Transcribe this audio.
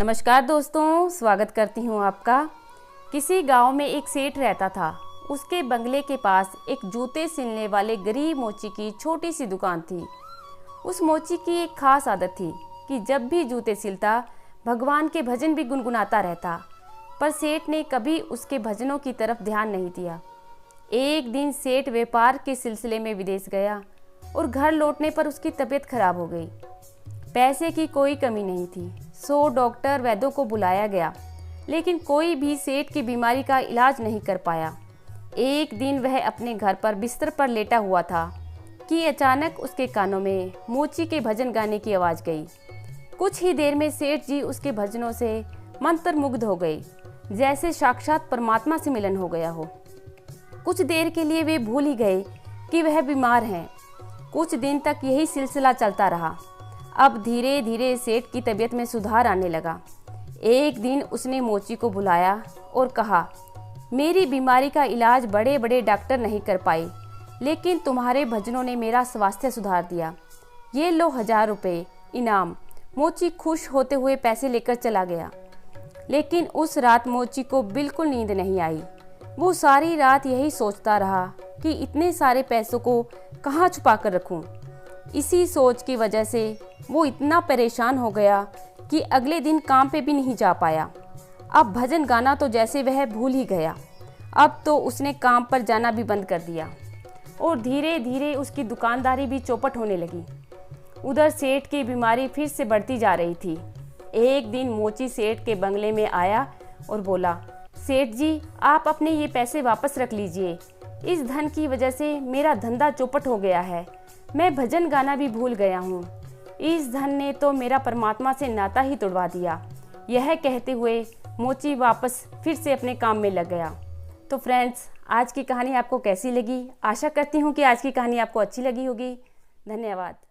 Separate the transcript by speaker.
Speaker 1: नमस्कार दोस्तों, स्वागत करती हूँ आपका। किसी गांव में एक सेठ रहता था। उसके बंगले के पास एक जूते सिलने वाले गरीब मोची की छोटी सी दुकान थी। उस मोची की एक खास आदत थी कि जब भी जूते सिलता भगवान के भजन भी गुनगुनाता रहता। पर सेठ ने कभी उसके भजनों की तरफ ध्यान नहीं दिया। एक दिन सेठ व्यापार के सिलसिले में विदेश गया और घर लौटने पर उसकी तबीयत खराब हो गई। पैसे की कोई कमी नहीं थी। 100 डॉक्टर वैद्यों को बुलाया गया, लेकिन कोई भी सेठ की बीमारी का इलाज नहीं कर पाया। एक दिन वह अपने घर पर बिस्तर पर लेटा हुआ था कि अचानक उसके कानों में मोची के भजन गाने की आवाज़ गई। कुछ ही देर में सेठ जी उसके भजनों से मंत्रमुग्ध हो गए, जैसे साक्षात परमात्मा से मिलन हो गया हो। कुछ देर के लिए वे भूल ही गए कि वह बीमार हैं। कुछ दिन तक यही सिलसिला चलता रहा। अब धीरे धीरे सेठ की तबीयत में सुधार आने लगा। एक दिन उसने मोची को बुलाया और कहा, मेरी बीमारी का इलाज बड़े बड़े डॉक्टर नहीं कर पाए, लेकिन तुम्हारे भजनों ने मेरा स्वास्थ्य सुधार दिया। ये लो 1000 रुपये इनाम। मोची खुश होते हुए पैसे लेकर चला गया। लेकिन उस रात मोची को बिल्कुल नींद नहीं आई। वो सारी रात यही सोचता रहा कि इतने सारे पैसों को कहाँ छुपा कर रखूं। इसी सोच की वजह से वो इतना परेशान हो गया कि अगले दिन काम पे भी नहीं जा पाया। अब भजन गाना तो जैसे वह भूल ही गया। अब तो उसने काम पर जाना भी बंद कर दिया और धीरे धीरे उसकी दुकानदारी भी चौपट होने लगी। उधर सेठ की बीमारी फिर से बढ़ती जा रही थी। एक दिन मोची सेठ के बंगले में आया और बोला, सेठ जी, आप अपने ये पैसे वापस रख लीजिए। इस धन की वजह से मेरा धंधा चौपट हो गया है। मैं भजन गाना भी भूल गया हूँ। इस धन ने तो मेरा परमात्मा से नाता ही तोड़वा दिया। यह कहते हुए मोची वापस फिर से अपने काम में लग गया। तो फ्रेंड्स, आज की कहानी आपको कैसी लगी? आशा करती हूँ कि आज की कहानी आपको अच्छी लगी होगी। धन्यवाद।